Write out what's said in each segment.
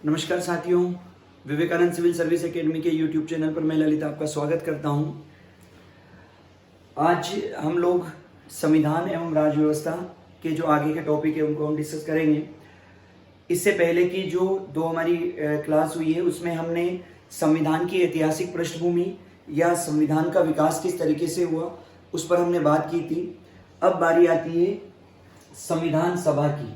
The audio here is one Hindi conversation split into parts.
नमस्कार साथियों, विवेकानंद सिविल सर्विस एकेडमी के यूट्यूब चैनल पर मैं ललित आपका स्वागत करता हूं। आज हम लोग संविधान एवं राज्य व्यवस्था के जो आगे के टॉपिक है उनको हम डिस्कस करेंगे। इससे पहले की जो दो हमारी क्लास हुई है उसमें हमने संविधान की ऐतिहासिक पृष्ठभूमि या संविधान का विकास किस तरीके से हुआ उस पर हमने बात की थी। अब बारी आती है संविधान सभा की,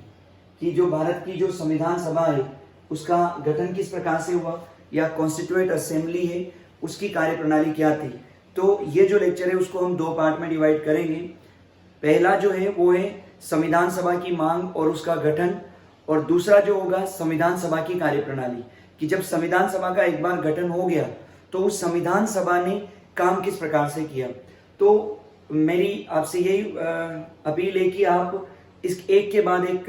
कि जो भारत की जो संविधान सभा है उसका गठन किस प्रकार से हुआ या कॉन्स्टिट्यूएंट असेंबली है उसकी कार्यप्रणाली क्या थी। तो ये जो लेक्चर है उसको हम दो पार्ट में डिवाइड करेंगे। पहला जो है वो है संविधान सभा की मांग और उसका गठन, और दूसरा जो होगा संविधान सभा की कार्यप्रणाली, कि जब संविधान सभा का एक बार गठन हो गया तो उस संविधान सभा ने काम किस प्रकार से किया। तो मेरी आपसे यही अपील है कि आप इस एक के बाद एक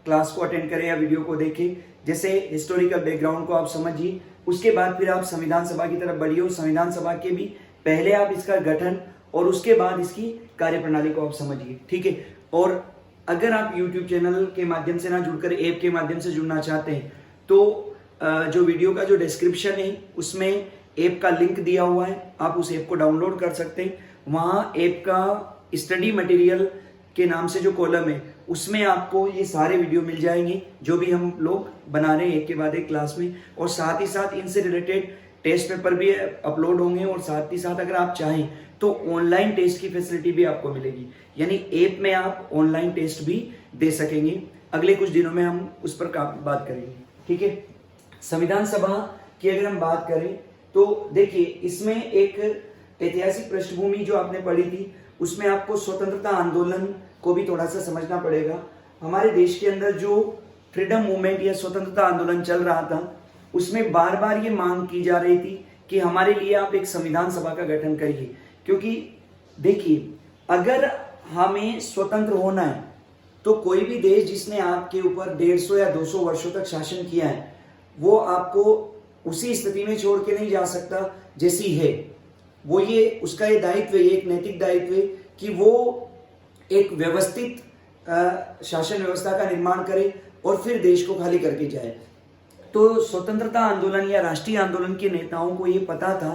क्लास को अटेंड करें या वीडियो को देखें। जैसे हिस्टोरिकल बैकग्राउंड को आप समझिए, उसके बाद फिर आप संविधान सभा की तरफ बढ़िए और संविधान सभा के भी पहले आप इसका गठन और उसके बाद इसकी कार्यप्रणाली को आप समझिए, ठीक है। और अगर आप YouTube चैनल के माध्यम से ना जुड़कर ऐप के माध्यम से जुड़ना चाहते हैं तो जो वीडियो का जो डिस्क्रिप्शन है उसमें ऐप का लिंक दिया हुआ है, आप उस ऐप को डाउनलोड कर सकते हैं। वहाँ ऐप का स्टडी मटेरियल के नाम से जो कॉलम है उसमें आपको ये सारे वीडियो मिल जाएंगे जो भी हम लोग बना रहे हैं एक के बाद एक क्लास में, और साथ ही साथ इनसे रिलेटेड टेस्ट पेपर भी अपलोड होंगे, और साथ ही साथ अगर आप चाहें तो ऑनलाइन टेस्ट की फैसिलिटी भी आपको मिलेगी, यानी ऐप में आप ऑनलाइन टेस्ट भी दे सकेंगे। अगले कुछ दिनों में हम उस पर बात करेंगे, ठीक है। संविधान सभा की अगर हम बात करें तो देखिए इसमें एक ऐतिहासिक पृष्ठभूमि जो आपने पढ़ी थी उसमें आपको स्वतंत्रता आंदोलन को भी थोड़ा सा समझना पड़ेगा। हमारे देश के अंदर जो फ्रीडम मूवमेंट या स्वतंत्रता आंदोलन चल रहा था उसमें बार बार ये मांग की जा रही थी कि हमारे लिए आप एक संविधान सभा का गठन करिए, क्योंकि देखिए अगर हमें स्वतंत्र होना है तो कोई भी देश जिसने आपके ऊपर 150 या 200 वर्षों तक शासन किया है वो आपको उसी स्थिति में छोड़ के नहीं जा सकता जैसी है। वो ये उसका ये दायित्व है, एक नैतिक दायित्व है कि वो एक व्यवस्थित शासन व्यवस्था का निर्माण करे और फिर देश को खाली करके जाए। तो स्वतंत्रता आंदोलन या राष्ट्रीय आंदोलन के नेताओं को ये पता था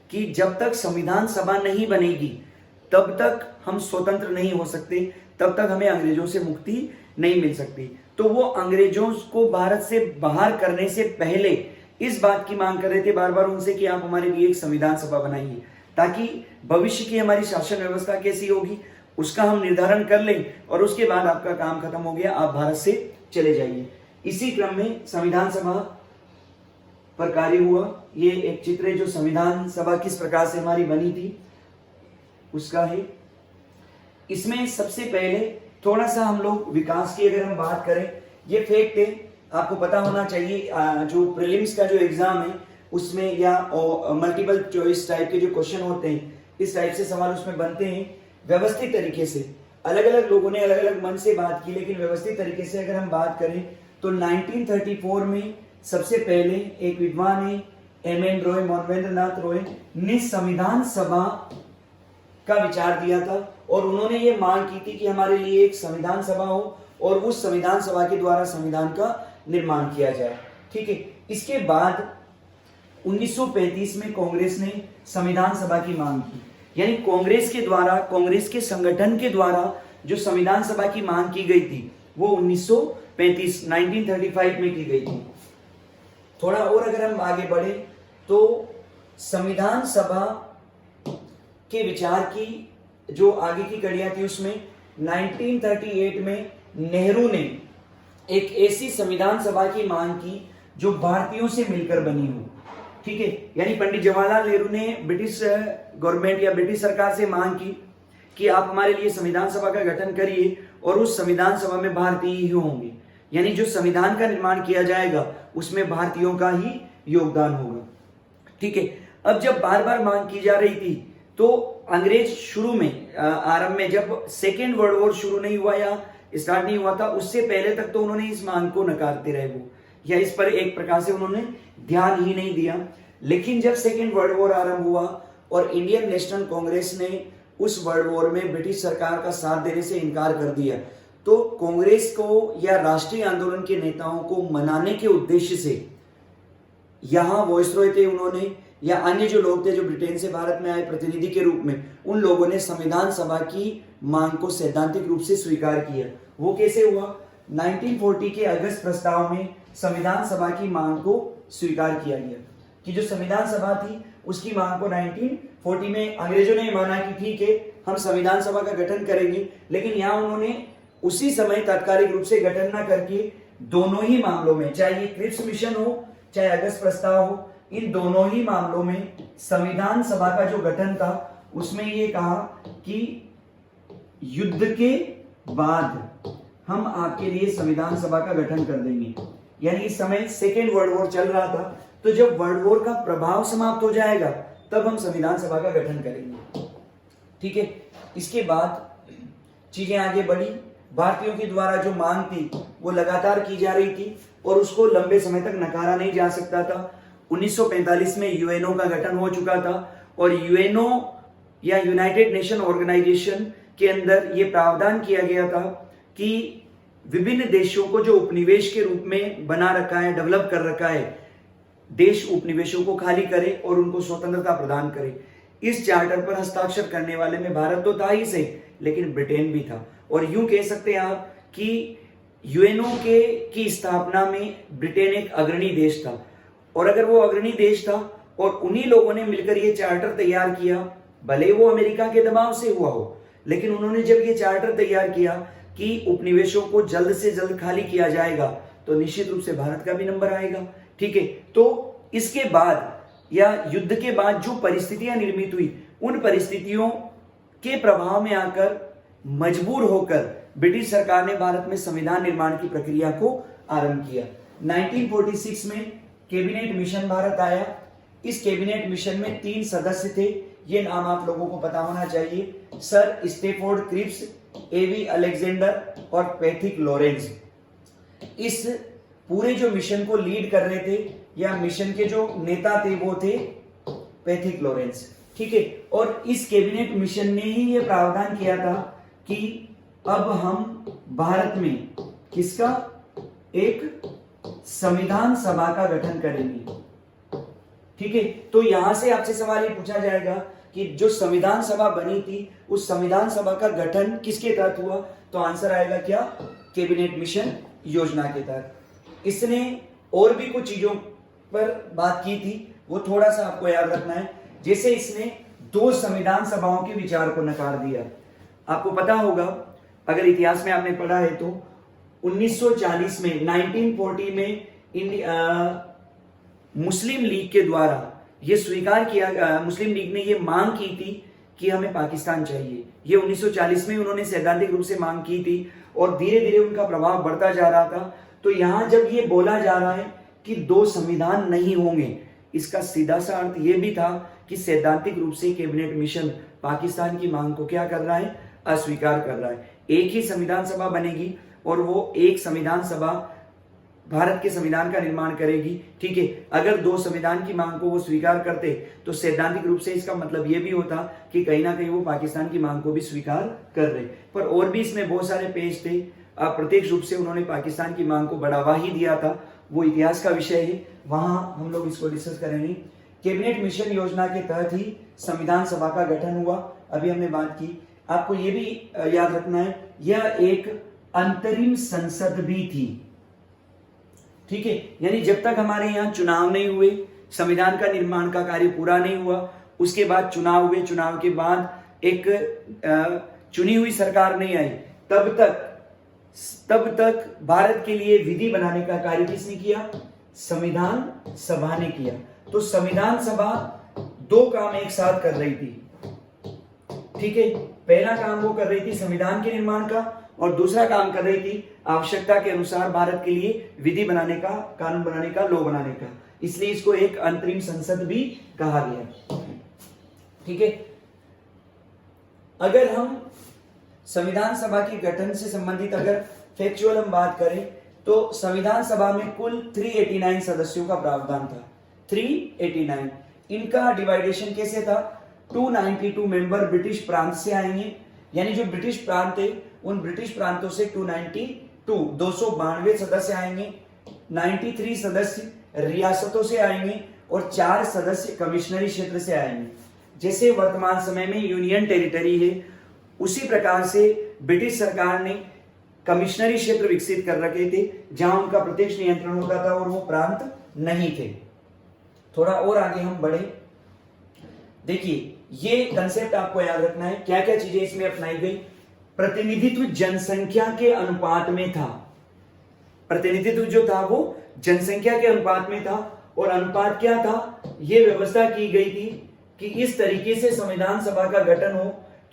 कि जब तक संविधान सभा नहीं बनेगी तब तक हम स्वतंत्र नहीं हो सकते, तब तक हमें अंग्रेजों से मुक्ति नहीं मिल सकती। तो वो अंग्रेजों को भारत से बाहर करने से पहले इस बात की मांग कर रहे थे बार बार उनसे कि आप हमारे लिए एक संविधान सभा बनाइए, ताकि भविष्य की हमारी शासन व्यवस्था कैसी होगी उसका हम निर्धारण कर लें, और उसके बाद आपका काम खत्म हो गया, आप भारत से चले जाइए। इसी क्रम में संविधान सभा पर कार्य हुआ। ये एक चित्र है जो संविधान सभा किस प्रकार से हमारी बनी थी उसका है। इसमें सबसे पहले थोड़ा सा हम लोग विकास की अगर हम बात करें, ये फैक्ट है आपको पता होना चाहिए, जो प्रीलिम्स का जो एग्जाम है उसमें या मल्टीपल चॉइस टाइप के जो क्वेश्चन होते हैं इस टाइप से सवाल उसमें बनते हैं व्यवस्थित तरीके से। अलग अलग लोगों ने अलग अलग मन से बात की, लेकिन व्यवस्थित तरीके से अगर हम बात करें तो 1934 में सबसे पहले एक विद्वान है एम.एन. रॉय, मोनवेंद्रनाथ रॉय ने संविधान सभा का विचार दिया था, और उन्होंने ये मांग की थी कि हमारे लिए एक संविधान सभा हो और उस संविधान सभा के द्वारा संविधान का निर्माण किया जाए, ठीक है। इसके बाद 1935 में कांग्रेस ने संविधान सभा की मांग की, यानी कांग्रेस के द्वारा, कांग्रेस के संगठन के द्वारा जो संविधान सभा की मांग की गई थी वो 1935 में की गई थी। थोड़ा और अगर हम आगे बढ़े तो संविधान सभा के विचार की जो आगे की कड़ियां थी उसमें 1938 में नेहरू ने एक ऐसी संविधान सभा की मांग की जो भारतीयों से मिलकर बनी हो, ठीक है। यानी पंडित जवाहरलाल नेहरू ने ब्रिटिश गवर्नमेंट या ब्रिटिश सरकार से मांग की कि आप हमारे लिए संविधान सभा का गठन करिए और उस संविधान सभा में भारतीय ही होंगे, यानी जो संविधान का निर्माण किया जाएगा उसमें भारतीयों का ही योगदान होगा, ठीक है। अब जब बार बार मांग की जा रही थी तो अंग्रेज शुरू में आरंभ में जब सेकेंड वर्ल्ड वॉर शुरू नहीं हुआ या स्टार्ट नहीं हुआ था उससे पहले तक तो उन्होंने इस मांग को नकारते रहे वो, या इस पर एक प्रकार से उन्होंने ध्यान ही नहीं दिया। लेकिन जब सेकेंड वर्ल्ड वॉर आरंभ हुआ और इंडियन नेशनल कांग्रेस ने उस वर्ल्ड वॉर में ब्रिटिश सरकार का साथ देने से इनकार कर दिया तो कांग्रेस को या राष्ट्रीय आंदोलन के नेताओं को मनाने के उद्देश्य से यहाँ वॉइसरॉय थे उन्होंने, या अन्य जो लोग थे जो ब्रिटेन से भारत में आए प्रतिनिधि के रूप में, उन लोगों ने संविधान सभा की मांग को सैद्धांतिक रूप से स्वीकार किया। वो कैसे हुआ? 1940 के अगस्त प्रस्ताव में संविधान सभा की मांग को स्वीकार किया गया कि जो संविधान सभा थी उसकी मांग को 1940 में अंग्रेजों ने माना कि ठीक है हम संविधान सभा का गठन करेंगे, लेकिन यहाँ उन्होंने उसी समय तात्कालिक रूप से गठन न करके दोनों ही मामलों में, चाहे ये क्रिप्स मिशन हो चाहे अगस्त प्रस्ताव हो, इन दोनों ही मामलों में संविधान सभा का जो गठन था उसमें ये कहा कि युद्ध के बाद हम आपके लिए संविधान सभा का गठन कर देंगे। यानी इस समय सेकेंड वर्ल्ड वॉर चल रहा था, तो जब वर्ल्ड वॉर का प्रभाव समाप्त हो जाएगा तब हम संविधान सभा का गठन करेंगे। ठीक है, इसके बाद चीजें आगे बढ़ी। भारतीयों के द्वारा जो मांग थी वो लगातार की जा रही थी और उसको लंबे समय तक नकारा नहीं जा सकता था। 1945 में यूएनओ का गठन हो चुका था और यूएनओ या यूनाइटेड नेशन ऑर्गेनाइजेशन के अंदर ये प्रावधान किया गया था कि विभिन्न देशों को जो उपनिवेश के रूप में बना रखा है, डेवलप कर रखा है, देश उपनिवेशों को खाली करे और उनको स्वतंत्रता प्रदान करे। इस चार्टर पर हस्ताक्षर करने वाले में भारत तो था ही सही, लेकिन ब्रिटेन भी था। और यूं कह सकते हैं आप कि यूएनओ की स्थापना में ब्रिटेन एक अग्रणी देश था, और अगर वो अग्रणी देश था और उन्हीं लोगों ने मिलकर ये चार्टर तैयार किया, भले वो अमेरिका के दबाव से हुआ हो, लेकिन उन्होंने जब ये चार्टर तैयार किया कि उपनिवेशों को जल्द से जल्द खाली किया जाएगा, तो निश्चित रूप से भारत का भी नंबर आएगा। ठीक है, तो इसके बाद या युद्ध के बाद जो परिस्थितियां निर्मित हुई, उन परिस्थितियों के प्रभाव में आकर मजबूर होकर ब्रिटिश सरकार ने भारत में संविधान निर्माण की प्रक्रिया को आरंभ किया। 1946 में कैबिनेट मिशन भारत आया। इस कैबिनेट मिशन में 3 सदस्य थे, ये नाम आप लोगों को पता होना चाहिए, सर स्टेफोर्ड क्रिप्स, एवी अलेक्जेंडर और पैथिक लॉरेंस। इस पूरे जो मिशन को लीड कर रहे थे या मिशन के जो नेता थे वो थे पैथिक लॉरेंस। ठीक है, और इस कैबिनेट मिशन ने ही ये प्रावधान किया था कि अब हम भारत में किसका, एक संविधान सभा का गठन करेंगे। ठीक है, तो यहां से आपसे सवाल ये पूछा जाएगा कि जो संविधान सभा बनी थी उस संविधान सभा का गठन किसके तहत हुआ, तो आंसर आएगा क्या, कैबिनेट मिशन योजना के तहत। इसने और भी कुछ चीजों पर बात की थी, वो थोड़ा सा आपको याद रखना है। जैसे इसने 2 संविधान सभाओं के विचार को नकार दिया। आपको पता होगा, अगर इतिहास में आपने पढ़ा है तो 1940 में 1940 में मुस्लिम लीग के द्वारा यह स्वीकार किया, मुस्लिम लीग ने यह मांग की थी कि हमें पाकिस्तान चाहिए। ये 1940 में उन्होंने सैद्धांतिक रूप से मांग की थी और धीरे धीरे उनका प्रभाव बढ़ता जा रहा था। तो यहां जब ये बोला जा रहा है कि 2 संविधान नहीं होंगे, इसका सीधा सा अर्थ यह भी था कि सैद्धांतिक रूप से कैबिनेट मिशन पाकिस्तान की मांग को क्या कर रहा है, अस्वीकार कर रहा है। एक ही संविधान सभा बनेगी और वो एक संविधान सभा भारत के संविधान का निर्माण करेगी। ठीक है, अगर 2 संविधान की मांग को वो स्वीकार करते तो सैद्धांतिक रूप से इसका मतलब ये भी होता कि कहीं ना कहीं वो पाकिस्तान की मांग को भी स्वीकार कर रहे। पर और भी इसमें बहुत सारे पेज थे, अप्रत्यक्ष रूप से उन्होंने पाकिस्तान की मांग को बढ़ावा ही दिया था, वो इतिहास का विषय है, वहां हम लोग इसको डिस्कस करेंगे। कैबिनेट मिशन योजना के तहत ही संविधान सभा का गठन हुआ, अभी हमने बात की। आपको ये भी याद रखना है, यह एक अंतरिम संसद भी थी। ठीक है, यानी जब तक हमारे यहाँ चुनाव नहीं हुए, संविधान का निर्माण का कार्य पूरा नहीं हुआ, उसके बाद चुनाव हुए, चुनाव के बाद एक चुनी हुई सरकार नहीं आई, तब तक भारत के लिए विधि बनाने का कार्य किसने किया, संविधान सभा ने किया। तो संविधान सभा 2 काम एक साथ कर रही थी। ठीक है, पहला काम वो कर रही थी संविधान के निर्माण का, और दूसरा काम कर रही थी आवश्यकता के अनुसार भारत के लिए विधि बनाने का, कानून बनाने का, लॉ बनाने का। इसलिए इसको एक अंतरिम संसद भी कहा गया। ठीक है, अगर हम संविधान सभा के गठन से संबंधित अगर फैक्चुअल हम बात करें तो संविधान सभा में कुल 389 सदस्यों का प्रावधान था। 389। इनका डिवाइडेशन कैसे था, 292 मेंबर ब्रिटिश प्रांत से आएंगे, यानी जो ब्रिटिश प्रांत थे उन ब्रिटिश प्रांतों से 292 सदस्य आएंगे, 93 सदस्य रियासतों से आएंगे और 4 सदस्य कमिश्नरी क्षेत्र से आएंगे। जैसे वर्तमान समय में यूनियन टेरिटरी है, उसी प्रकार से ब्रिटिश सरकार ने कमिश्नरी क्षेत्र विकसित कर रखे थे जहां उनका प्रत्यक्ष नियंत्रण होता था और वो प्रांत नहीं थे। थोड़ा और आगे हम बढ़े। देखिए, ये कंसेप्ट आपको याद रखना है, क्या क्या चीजें इसमें अपनाई गई। प्रतिनिधित्व जनसंख्या के अनुपात में था। प्रतिनिधित्व जो था वो जनसंख्या के अनुपात में था। और अनुपात क्या था? यह व्यवस्था की गई थी कि इस तरीके से संविधान सभा का गठन हो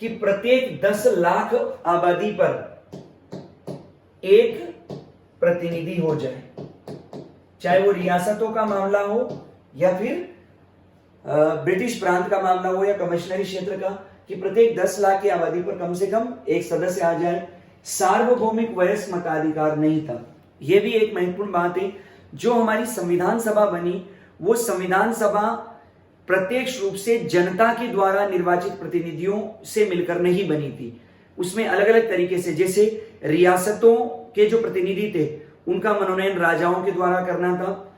कि प्रत्येक 10 लाख आबादी पर एक प्रतिनिधि हो जाए, चाहे वो रियासतों का मामला हो या फिर ब्रिटिश प्रांत का मामला हो या कमिश्नरी क्षेत्र का, कि प्रत्येक 10 लाख की आबादी पर कम से कम एक सदस्य आ जाए। सार्वभौमिक वयस्क मताधिकार नहीं था। यह भी एक महत्वपूर्ण बात है। जो हमारी संविधान सभा बनी, वो संविधान सभा प्रत्यक्ष रूप से जनता के द्वारा निर्वाचित प्रतिनिधियों से मिलकर नहीं बनी थी। उसमें अलग अलग तरीके से, जैसे रियासतों के जो प्रतिनिधि थे उनका मनोनयन राजाओं के द्वारा करना था।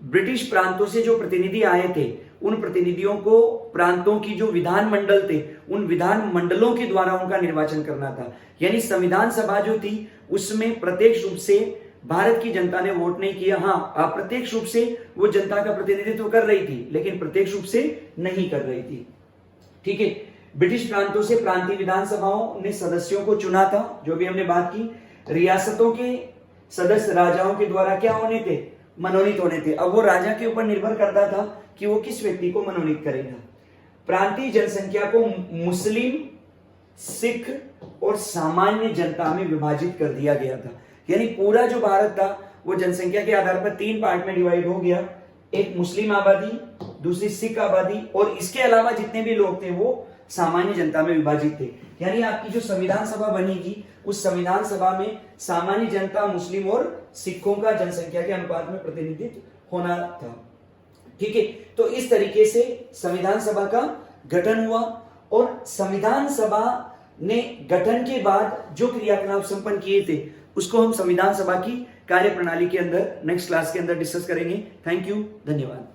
ब्रिटिश प्रांतों से जो प्रतिनिधि आए थे उन प्रतिनिधियों को प्रांतों की जो विधान मंडल थे उन विधान मंडलों के द्वारा उनका निर्वाचन करना था। यानी संविधान सभा जो थी उसमें प्रत्यक्ष रूप से भारत की जनता ने वोट नहीं किया। हाँ, अप्रत्यक्ष रूप से वो जनता का प्रतिनिधित्व कर रही थी, लेकिन प्रत्यक्ष रूप से नहीं कर रही थी। ठीक है। ब्रिटिश प्रांतों से प्रांतीय विधानसभाओं ने सदस्यों को चुना था, जो भी हमने बात की। रियासतों के सदस्य राजाओं के द्वारा क्या होने थे? मनोनीत होने थे। अब वो राजा के ऊपर निर्भर करता था कि वो किस व्यक्ति को मनोनीत करेगा। प्रांतीय जनसंख्या को मुस्लिम, सिख और सामान्य जनता में विभाजित कर दिया गया था। यानी पूरा जो भारत था वो जनसंख्या के आधार पर 3 पार्ट में डिवाइड हो गया। एक मुस्लिम आबादी, दूसरी सिख आबादी और इसके अलावा जितने भी लोग थे वो सामान्य जनता में विभाजित थे। यानी आपकी जो संविधान सभा बनेगी उस संविधान सभा में सामान्य जनता, मुस्लिम और सिखों का जनसंख्या के अनुपात में प्रतिनिधित्व होना था। ठीक है। तो इस तरीके से संविधान सभा का गठन हुआ और संविधान सभा ने गठन के बाद जो क्रियाकलाप संपन्न किए थे उसको हम संविधान सभा की कार्यप्रणाली के अंदर नेक्स्ट क्लास के अंदर डिस्कस करेंगे। थैंक यू, धन्यवाद।